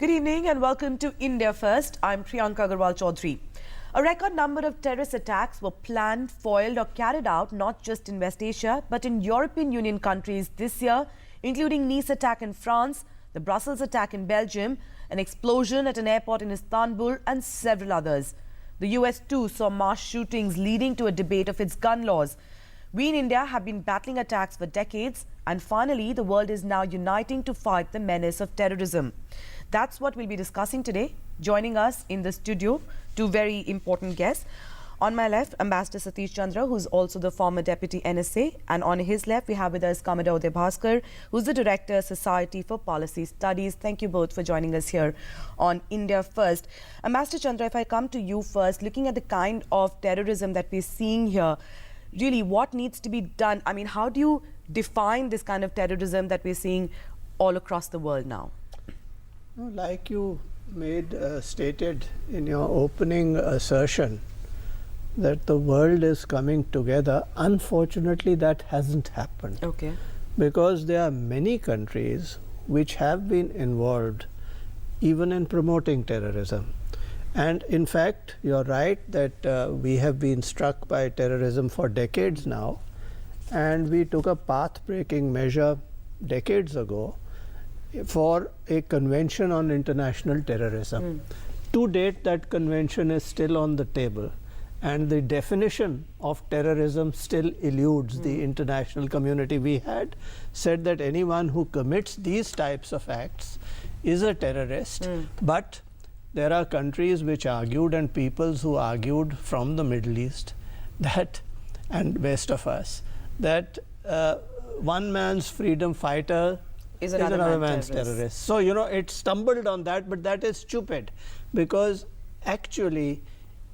Good evening and welcome to India First. I'm Priyanka Agarwal Chaudhary. A record number of terrorist attacks were planned, foiled or carried out not just in West Asia but in European Union countries this year, including Nice attack in France, the Brussels attack in Belgium, an explosion at an airport in Istanbul and several others. The US too saw mass shootings leading to a debate of its gun laws. We in India have been battling attacks for decades, and finally the world is now uniting to fight the menace of terrorism. That's what we'll be discussing today. Joining us in the studio, two very important guests. On my left, Ambassador Satish Chandra, who's also the former Deputy NSA. And on his left, we have with us Commodore Uday Bhaskar, who's the Director, Society for Policy Studies. Thank you both for joining us here on India First. Ambassador Chandra, if I come to you first, looking at the kind of terrorism that we're seeing here, really, what needs to be done? I mean, how do you define this kind of terrorism that we're seeing all across the world now? Like you stated in your opening assertion that the world is coming together, unfortunately that hasn't happened. Okay. Because there are many countries which have been involved even in promoting terrorism. And in fact, you're right that we have been struck by terrorism for decades now, and we took a path-breaking measure decades ago for a convention on international terrorism. To date, that convention is still on the table, and the definition of terrorism still eludes the international community. We had said that anyone who commits these types of acts is a terrorist, but there are countries which argued and peoples who argued from the Middle East that, and west of us, that one man's freedom fighter is another man's terrorist. So, it stumbled on that, but that is stupid, because actually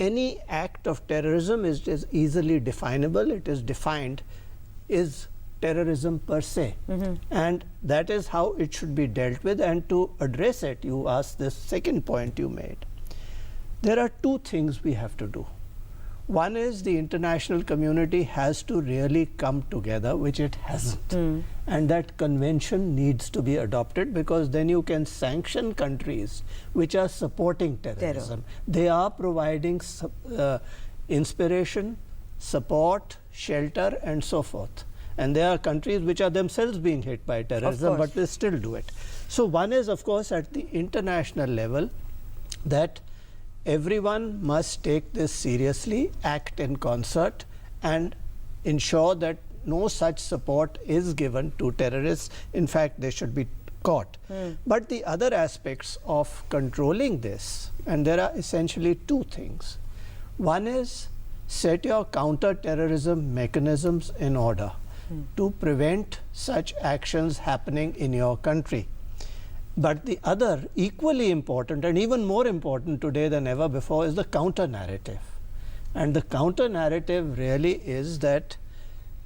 any act of terrorism is easily definable. It is defined is terrorism per se, and that is how it should be dealt with. And to address it, you asked this second point you made. There are two things we have to do. One is the international community has to really come together, which it hasn't. And that convention needs to be adopted, because then you can sanction countries which are supporting terrorism. They are providing inspiration, support, shelter, and so forth. And there are countries which are themselves being hit by terrorism, but they still do it. So one is, of course, at the international level, that everyone must take this seriously, act in concert, and ensure that no such support is given to terrorists. In fact, they should be caught. But the other aspects of controlling this, and there are essentially two things. One is set your counter-terrorism mechanisms in order to prevent such actions happening in your country. But the other, equally important and even more important today than ever before, is the counter-narrative. And the counter-narrative really is that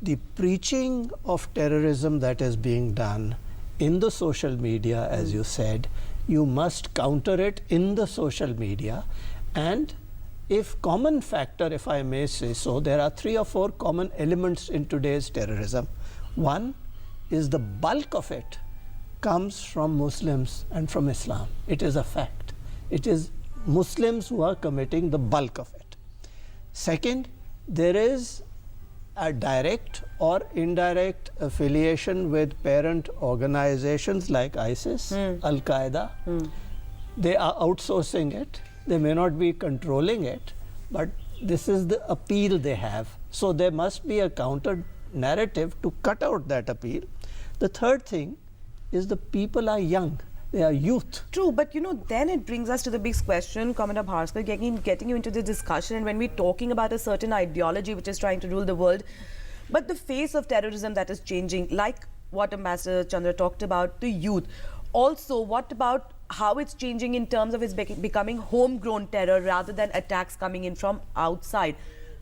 the preaching of terrorism that is being done in the social media, as you said, you must counter it in the social media. And if common factor, if I may say so, there are 3 or 4 common elements in today's terrorism. One is the bulk of it comes from Muslims and from Islam. It is a fact. It is Muslims who are committing the bulk of it. Second, there is a direct or indirect affiliation with parent organizations like ISIS, Al-Qaeda. They are outsourcing it. They may not be controlling it, but this is the appeal they have. So there must be a counter narrative to cut out that appeal. The third thing is the people are young. They are youth. True, but then it brings us to the big question, Commodore Bhaskar, getting you into the discussion, and when we're talking about a certain ideology which is trying to rule the world, but the face of terrorism that is changing, like what Ambassador Chandra talked about, the youth. Also, what about how it's changing in terms of it's becoming homegrown terror rather than attacks coming in from outside?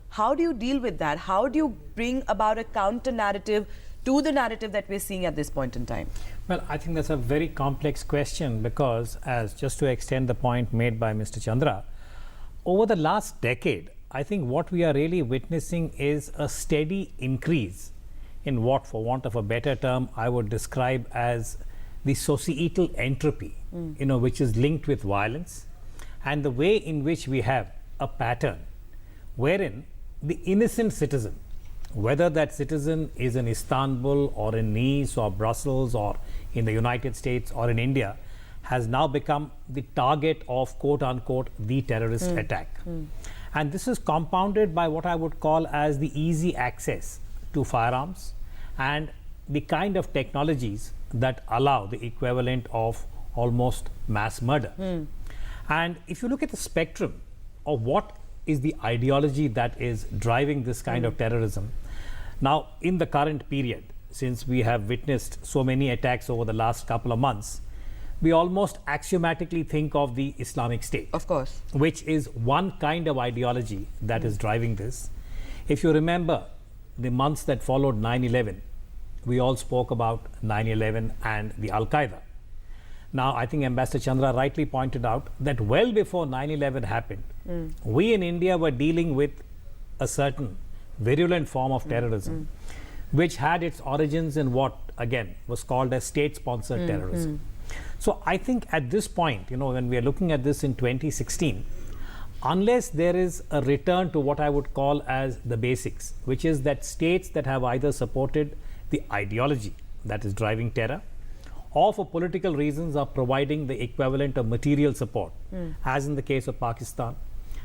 How do you deal with that? How do you bring about a counter-narrative to the narrative that we're seeing at this point in time? Well, I think that's a very complex question, because just to extend the point made by Mr. Chandra, over the last decade, I think what we are really witnessing is a steady increase in what, for want of a better term, I would describe as the societal entropy, which is linked with violence, and the way in which we have a pattern wherein the innocent citizen, whether that citizen is in Istanbul or in Nice or Brussels or in the United States or in India, has now become the target of quote unquote the terrorist attack. And this is compounded by what I would call as the easy access to firearms and the kind of technologies that allow the equivalent of almost mass murder. And if you look at the spectrum of what is the ideology that is driving this kind of terrorism, now in the current period, since we have witnessed so many attacks over the last couple of months, we almost axiomatically think of the Islamic State. Of course. Which is one kind of ideology that is driving this. If you remember the months that followed 9/11, we all spoke about 9/11 and the Al-Qaeda. Now, I think Ambassador Chandra rightly pointed out that well before 9/11 happened, we in India were dealing with a certain virulent form of terrorism, which had its origins in what, again, was called as state-sponsored terrorism. So I think at this point, when we are looking at this in 2016, unless there is a return to what I would call as the basics, which is that states that have either supported the ideology that is driving terror, or for political reasons are providing the equivalent of material support, as in the case of Pakistan.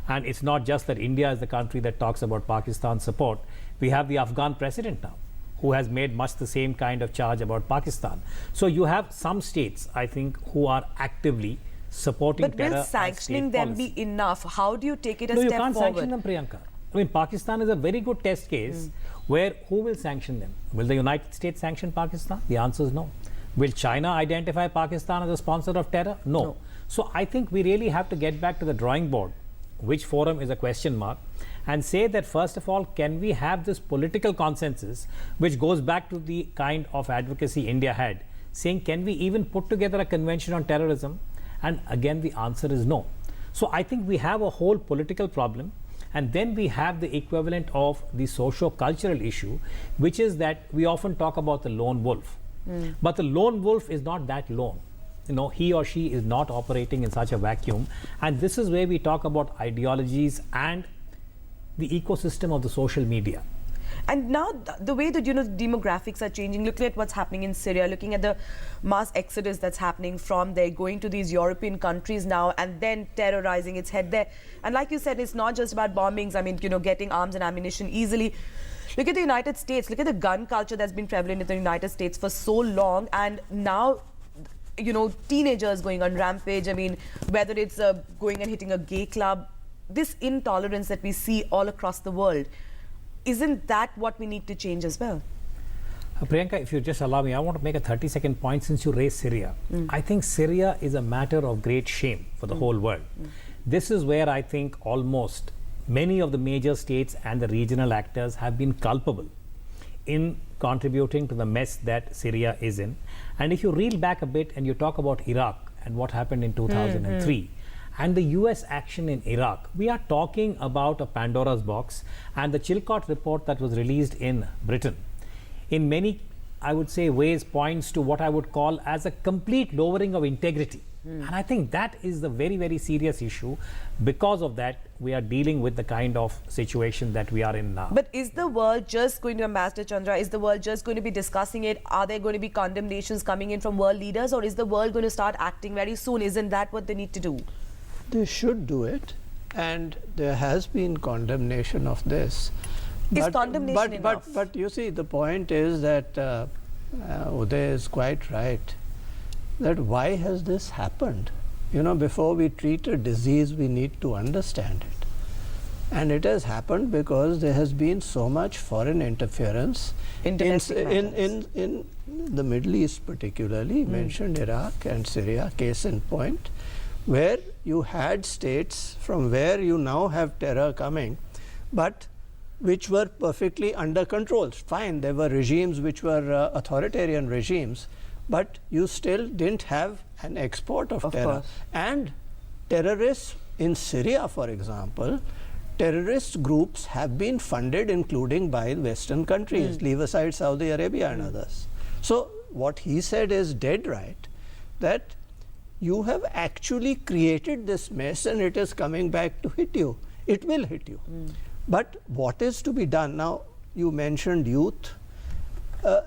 And it's not just that India is the country that talks about Pakistan support. We have the Afghan president now, who has made much the same kind of charge about Pakistan. So you have some states, I think, who are actively supporting terror. But will sanctioning them be enough? How do you take it a step forward? No, you can't sanction them, Priyanka. I mean, Pakistan is a very good test case where who will sanction them? Will the United States sanction Pakistan? The answer is no. Will China identify Pakistan as a sponsor of terror? No. So I think we really have to get back to the drawing board, which forum is a question mark, and say that first of all, can we have this political consensus, which goes back to the kind of advocacy India had, saying can we even put together a convention on terrorism? And again, the answer is no. So I think we have a whole political problem, and then we have the equivalent of the socio-cultural issue, which is that we often talk about the lone wolf. But the lone wolf is not that lone. He or she is not operating in such a vacuum. And this is where we talk about ideologies and the ecosystem of the social media. And now the way that, demographics are changing, looking at what's happening in Syria, looking at the mass exodus that's happening from there, going to these European countries now and then terrorizing its head there. And like you said, it's not just about bombings, getting arms and ammunition easily. Look at the United States, look at the gun culture that's been prevalent in the United States for so long, and now, teenagers going on rampage. Whether it's going and hitting a gay club, this intolerance that we see all across the world, isn't that what we need to change as well? Priyanka, if you just allow me, I want to make a 30-second point since you raised Syria. I think Syria is a matter of great shame for the whole world. This is where I think almost many of the major states and the regional actors have been culpable in contributing to the mess that Syria is in. And if you reel back a bit and you talk about Iraq and what happened in 2003 and the US action in Iraq, we are talking about a Pandora's box. And the Chilcot report that was released in Britain, in many, I would say, ways points to what I would call as a complete lowering of integrity. And I think that is the very, very serious issue. Because of that, we are dealing with the kind of situation that we are in now. But is the world just going to, Ambassador Chandra, is the world just going to be discussing it? Are there going to be condemnations coming in from world leaders, or is the world going to start acting very soon? Isn't that what they need to do? They should do it, and there has been condemnation of this. Is condemnation enough? But you see, the point is that Uday is quite right. That why has this happened? Before we treat a disease, we need to understand it. And it has happened because there has been so much foreign interference in the Middle East, particularly, mentioned Iraq and Syria, case in point, where you had states from where you now have terror coming, but which were perfectly under control. Fine, there were regimes which were authoritarian regimes, but you still didn't have an export of terror. Course. And terrorists in Syria, for example, terrorist groups have been funded, including by Western countries, leave aside Saudi Arabia and others. So what he said is dead right. that you have actually created this mess and it is coming back to hit you. It will hit you. But what is to be done? Now, you mentioned youth.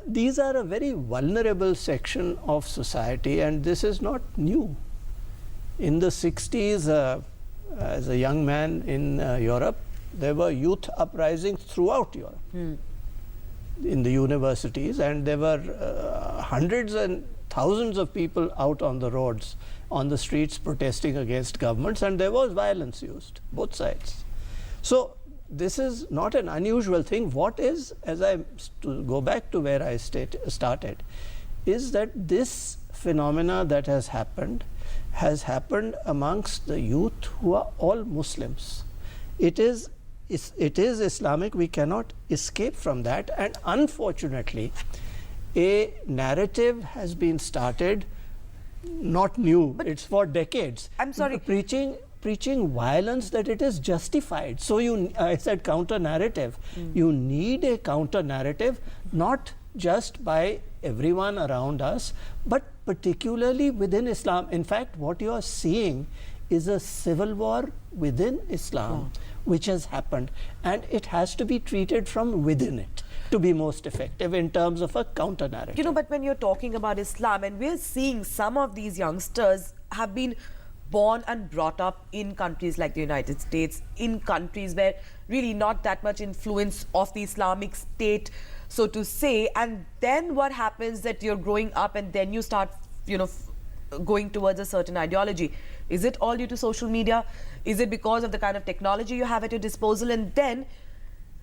These are a very vulnerable section of society, and this is not new. In the 60s, as a young man in Europe, there were youth uprisings throughout Europe in the universities, and there were hundreds and thousands of people out on the roads, on the streets protesting against governments, and there was violence used, both sides. So this is not an unusual thing. What is, to go back to where I started, is that this phenomena that has happened amongst the youth who are all Muslims. It is Islamic. We cannot escape from that. And unfortunately, a narrative has been started, not new, but it's for decades. I'm sorry. Preaching violence, that it is justified. So I said counter narrative. You need a counter narrative, not just by everyone around us, but particularly within Islam. In fact, what you are seeing is a civil war within Islam, which has happened, and it has to be treated from within it to be most effective in terms of a counter narrative. You know, but when you're talking about Islam, and we're seeing some of these youngsters have been born and brought up in countries like the United States, in countries where really not that much influence of the Islamic State, so to say, and then what happens that you're growing up and then you start, going towards a certain ideology. Is it all due to social media? Is it because of the kind of technology you have at your disposal? And then,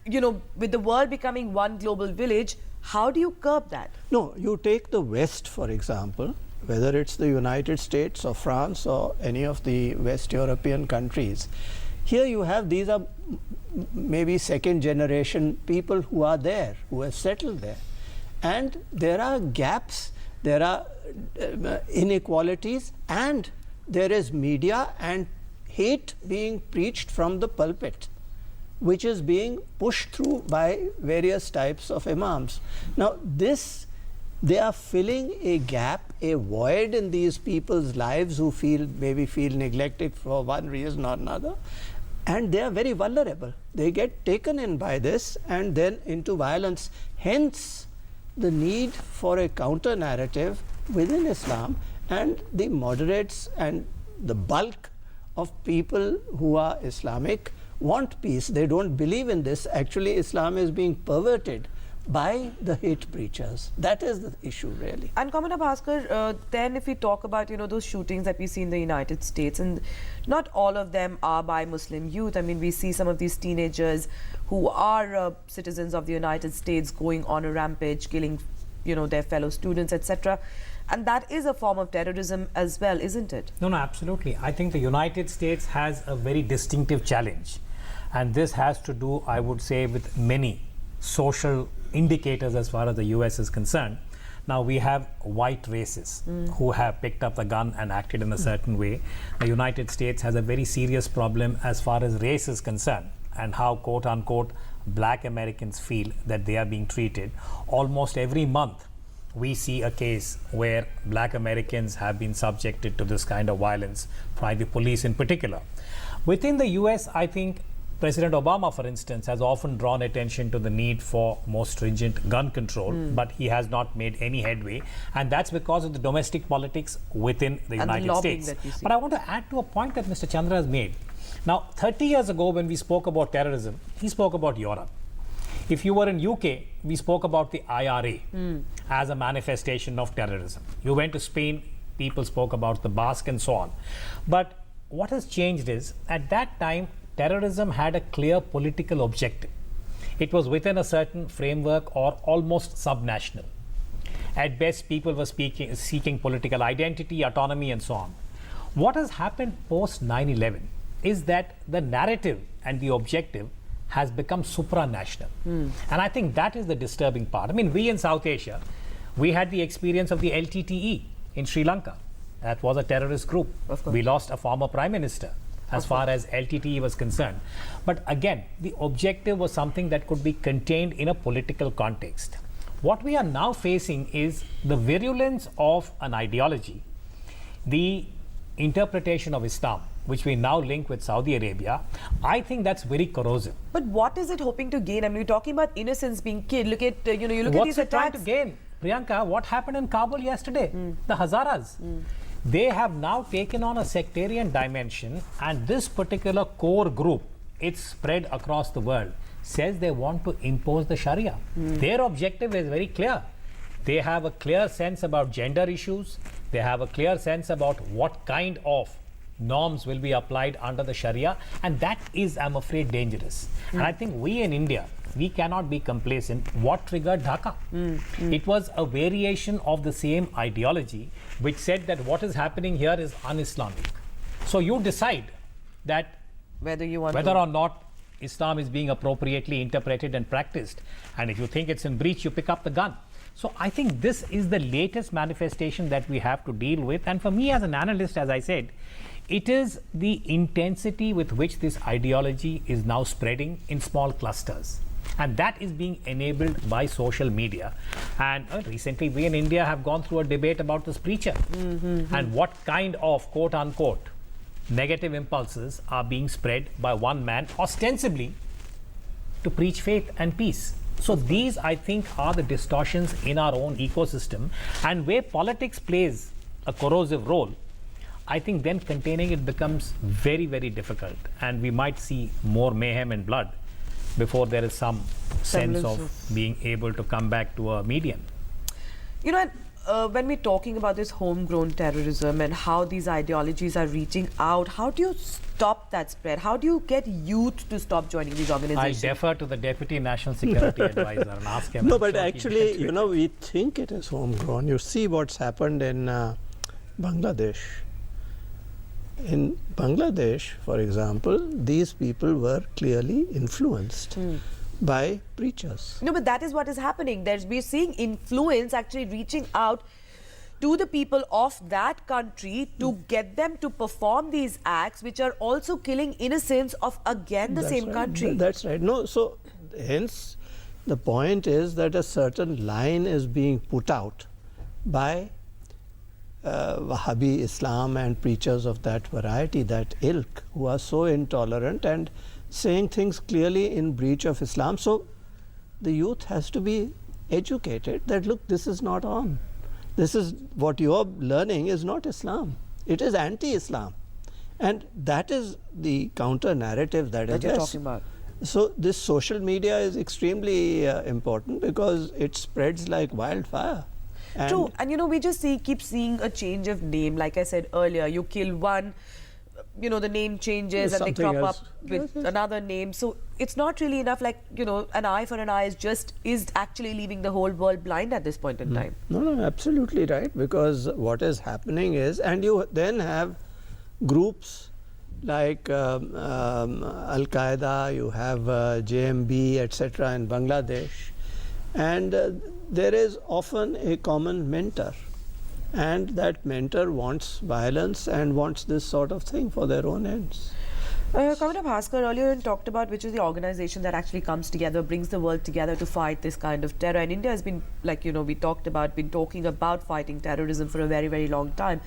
with the world becoming one global village, how do you curb that? No, you take the West, for example, whether it's the United States or France or any of the West European countries. Here you have, these are maybe second generation people who are there, who have settled there. And there are gaps, there are inequalities, and there is media and hate being preached from the pulpit, which is being pushed through by various types of imams. Now they are filling a gap, a void in these people's lives who maybe feel neglected for one reason or another, and they are very vulnerable. They get taken in by this and then into violence. Hence, the need for a counter narrative within Islam, and the moderates and the bulk of people who are Islamic want peace. They don't believe in this. Actually, Islam is being perverted by the hate preachers. That is the issue, really. And Kamana Bhaskar, then if we talk about, those shootings that we see in the United States, and not all of them are by Muslim youth. I mean, we see some of these teenagers who are citizens of the United States going on a rampage, killing, their fellow students, etc. And that is a form of terrorism as well, isn't it? No, absolutely. I think the United States has a very distinctive challenge. And this has to do, I would say, with many social indicators as far as the US is concerned. Now we have white racists who have picked up the gun and acted in a certain way. The United States has a very serious problem as far as race is concerned, and how, quote unquote, black Americans feel that they are being treated. Almost every month we see a case where black Americans have been subjected to this kind of violence by the police in particular. Within the US, I think President Obama, for instance, has often drawn attention to the need for more stringent gun control, but he has not made any headway, and that's because of the domestic politics within the United States. But I want to add to a point that Mr. Chandra has made. Now, 30 years ago, when we spoke about terrorism, he spoke about Europe. If you were in UK, we spoke about the IRA as a manifestation of terrorism. You went to Spain, people spoke about the Basque and so on. But what has changed is, at that time, terrorism had a clear political objective. It was within a certain framework or almost subnational. At best, people were seeking political identity, autonomy, and so on. What has happened post 9/11 is that the narrative and the objective has become supranational. And I think that is the disturbing part. I mean, we in South Asia, we had the experience of the LTTE in Sri Lanka. That was a terrorist group. We lost a former prime minister as far as LTTE was concerned. But again, the objective was something that could be contained in a political context. What we are now facing is the virulence of an ideology the interpretation of Islam, which we now link with Saudi Arabia, I think that's very corrosive. But what is it hoping to gain? I mean, we're talking about innocents being killed. Look at, you look at What's these it trying attacks. to gain? Priyanka, what happened in Kabul yesterday? The Hazaras. They have now taken on a sectarian dimension, and this particular core group, it's spread across the world, says they want to impose the Sharia. Their objective is very clear. They have a clear sense about gender issues. They have a clear sense about what kind of norms will be applied under the Sharia, and that is, I'm afraid, dangerous. And I think we in India, we cannot be complacent. What triggered Dhaka? It was a variation of the same ideology which said that what is happening here is un-Islamic. So you decide that Whether or not Islam is being appropriately interpreted and practiced. And if you think it's in breach, you pick up the gun. So I think this is the latest manifestation that we have to deal with. And for me as an analyst, as I said, it is the intensity with which this ideology is now spreading in small clusters. And that is being enabled by social media. And recently, we in India have gone through a debate about this preacher and what kind of quote unquote negative impulses are being spread by one man, ostensibly to preach faith and peace. So these, I think, are the distortions in our own ecosystem, and where politics plays a corrosive role, I think then containing it becomes very, very difficult, and we might see more mayhem and blood before there is some sense of being able to come back to a median. You know, when we're talking about this homegrown terrorism and how these ideologies are reaching out, how do you stop that spread? How do you get youth to stop joining these organizations? I defer to the Deputy National Security Advisor and ask him. No, but actually, we think it is homegrown. You see what's happened in Bangladesh. In Bangladesh, for example, these people were clearly influenced by preachers. No, but that is what is happening. We're seeing influence actually reaching out to the people of that country to get them to perform these acts, which are also killing innocents of, again, the same country. That's right. No, so hence the point is that a certain line is being put out by Wahhabi Islam and preachers of that variety, that ilk, who are so intolerant and saying things clearly in breach of Islam. So the youth has to be educated that, look, this is not on. This is what you're learning is not Islam. It is anti-Islam. And that is the counter narrative that is you're talking about. So this social media is extremely important because it spreads like wildfire. True, and we just keep seeing a change of name. Like I said earlier, you kill one, the name changes and they crop up with another name. So it's not really enough, like, an eye for an eye is actually leaving the whole world blind at this point in time. No, absolutely right. Because what is happening is, and you then have groups like Al-Qaeda, you have JMB, etc. in Bangladesh. And there is often a common mentor, and that mentor wants violence and wants this sort of thing for their own ends. Kamina Bhaskar earlier talked about which is the organization that actually comes together, brings the world together to fight this kind of terror. And India has been, like, we been talking about fighting terrorism for a very, very long time.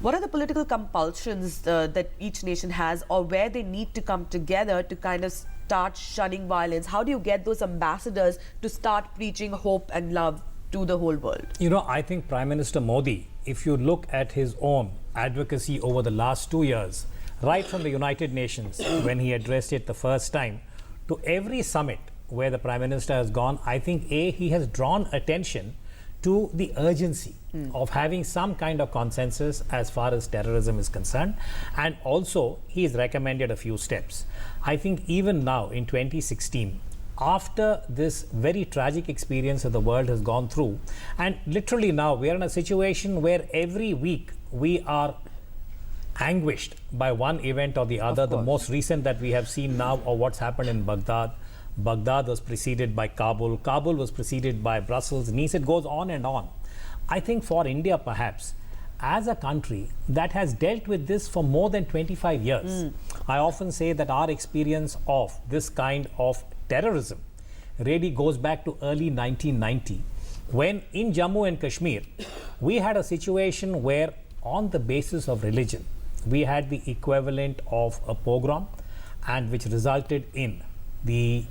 What are the political compulsions that each nation has, or where they need to come together to kind of start shunning violence? How do you get those ambassadors to start preaching hope and love to the whole world? I think Prime Minister Modi, if you look at his own advocacy over the last 2 years, right from the United Nations, when he addressed it the first time, to every summit where the Prime Minister has gone, I think he has drawn attention to the urgency of having some kind of consensus as far as terrorism is concerned, and also he has recommended a few steps. I think even now in 2016, after this very tragic experience that the world has gone through, and literally now we are in a situation where every week we are anguished by one event or the other. The most recent that we have seen now, or what's happened in Baghdad. Baghdad was preceded by Kabul. Kabul was preceded by Brussels, Nice. It goes on and on. I think for India, perhaps, as a country that has dealt with this for more than 25 years, I often say that our experience of this kind of terrorism really goes back to early 1990, when in Jammu and Kashmir, we had a situation where on the basis of religion, we had the equivalent of a pogrom, and which resulted in the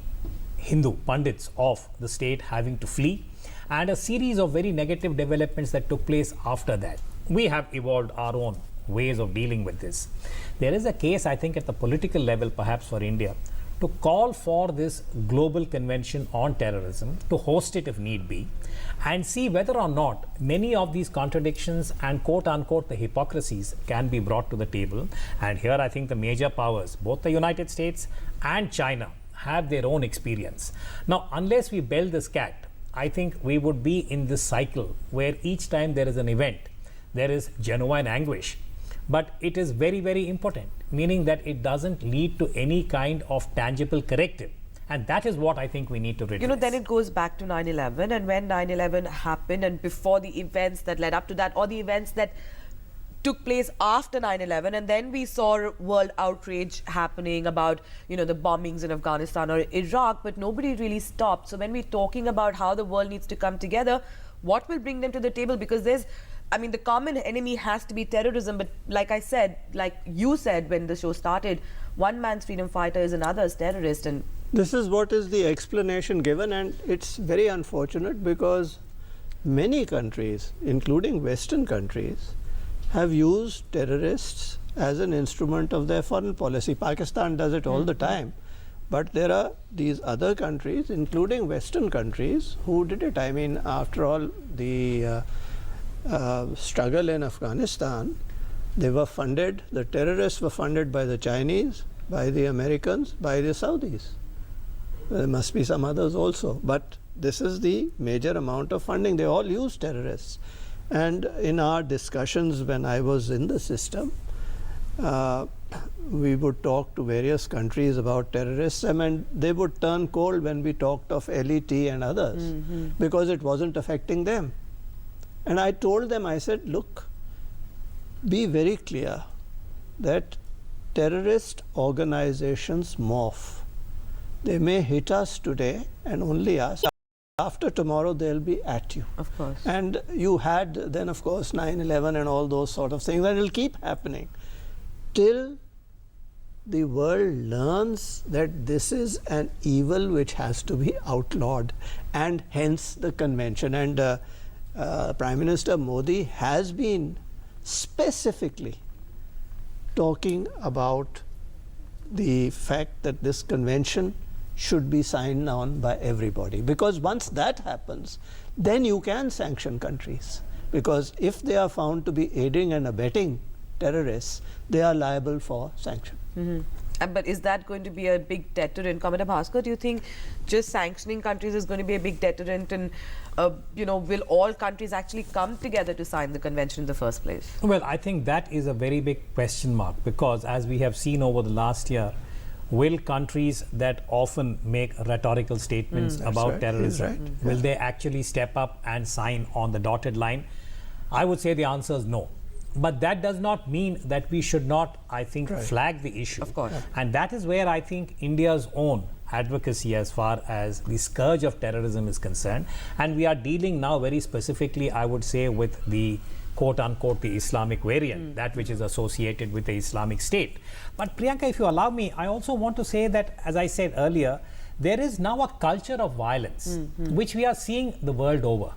Hindu Pandits of the state having to flee, and a series of very negative developments that took place after that. We have evolved our own ways of dealing with this. There is a case, I think, at the political level, perhaps for India, to call for this global convention on terrorism, to host it if need be, and see whether or not many of these contradictions and quote unquote the hypocrisies can be brought to the table. And here I think the major powers, both the United States and China, have their own experience. Now, unless we bell this cat, I think we would be in this cycle where each time there is an event, there is genuine anguish. But it is very, very important, meaning that it doesn't lead to any kind of tangible corrective. And that is what I think we need to redress. You know, then it goes back to 9/11, and when 9/11 happened, and before the events that led up to that, or the events that took place after 9/11, and then we saw world outrage happening about, you know, the bombings in Afghanistan or Iraq, but nobody really stopped. So when we're talking about how the world needs to come together, what will bring them to the table? Because there's, I mean, the common enemy has to be terrorism, but like I said, like you said when the show started, one man's freedom fighter is another's terrorist. And this is what is the explanation given, and it's very unfortunate because many countries, including Western countries, have used terrorists as an instrument of their foreign policy. Pakistan does it all the time. But there are these other countries, including Western countries, who did it. I mean, after all, the struggle in Afghanistan, they were funded, the terrorists were funded by the Chinese, by the Americans, by the Saudis. There must be some others also, but this is the major amount of funding. They all use terrorists. And in our discussions when I was in the system, we would talk to various countries about terrorism, and they would turn cold when we talked of LET and others because it wasn't affecting them. And I told them, I said, look, be very clear that terrorist organizations morph. They may hit us today and only us. After tomorrow, they'll be at you. of course. And you had then, of course, 9/11 and all those sort of things, and it'll keep happening till the world learns that this is an evil which has to be outlawed, and hence the convention. And Prime Minister Modi has been specifically talking about the fact that this convention should be signed on by everybody, because once that happens, then you can sanction countries, because if they are found to be aiding and abetting terrorists, they are liable for sanction. But is that going to be a big deterrent? Commander Bhaskar, do you think just sanctioning countries is going to be a big deterrent, and you know, will all countries actually come together to sign the convention in the first place? Well, I think that is a very big question mark, because as we have seen over the last year, will countries that often make rhetorical statements about terrorism, will they actually step up and sign on the dotted line? I would say the answer is no. But that does not mean that we should not, I think, flag the issue. Of course. And that is where I think India's own advocacy as far as the scourge of terrorism is concerned. And we are dealing now very specifically, I would say, with the quote-unquote the Islamic variant, that which is associated with the Islamic State. But Priyanka, if you allow me, I also want to say that, as I said earlier, there is now a culture of violence, which we are seeing the world over.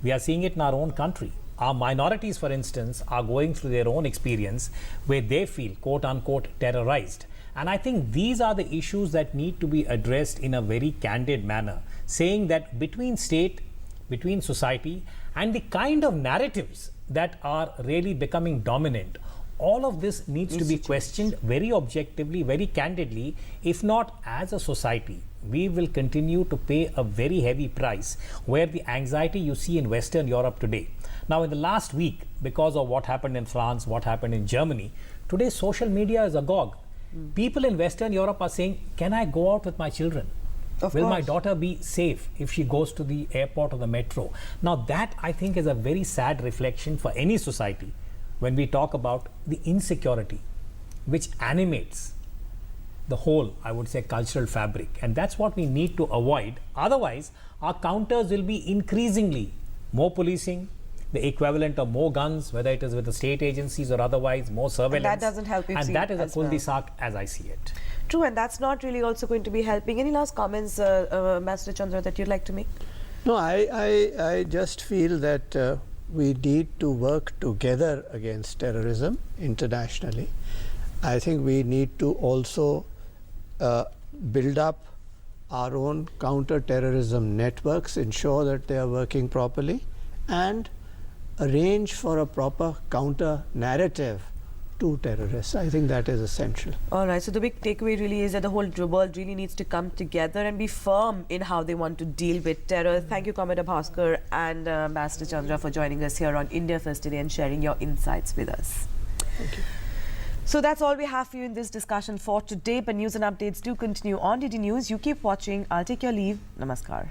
We are seeing it in our own country. Our minorities, for instance, are going through their own experience where they feel, quote-unquote, terrorized. And I think these are the issues that need to be addressed in a very candid manner, saying that between state, between society, and the kind of narratives that are really becoming dominant, all of this needs to be questioned very objectively, very candidly. If not, as a society, we will continue to pay a very heavy price, where the anxiety you see in Western Europe today. Now, in the last week, because of what happened in France, what happened in Germany, today social media is agog. People in Western Europe are saying, can I go out with my children? Will my daughter be safe if she goes to the airport or the metro? Now, that I think is a very sad reflection for any society when we talk about the insecurity which animates the whole, I would say, cultural fabric. And that's what we need to avoid. Otherwise, our counters will be increasingly more policing, the equivalent of more guns, whether it is with the state agencies or otherwise, more surveillance. And that doesn't help, and that is a cul-de-sac as I see it. True, and that's not really also going to be helping. Any last comments, Master Chandra, that you'd like to make? No, I just feel that we need to work together against terrorism internationally. I think we need to also build up our own counter-terrorism networks, ensure that they are working properly, and arrange for a proper counter-narrative to terrorists. I think that is essential. All right, so the big takeaway really is that the whole world really needs to come together and be firm in how they want to deal with terror. Thank you, Commander Bhaskar and Master Chandra, for joining us here on India First today and sharing your insights with us. Thank you. So that's all we have for you in this discussion for today, but news and updates do continue on DD News. You keep watching. I'll take your leave. Namaskar.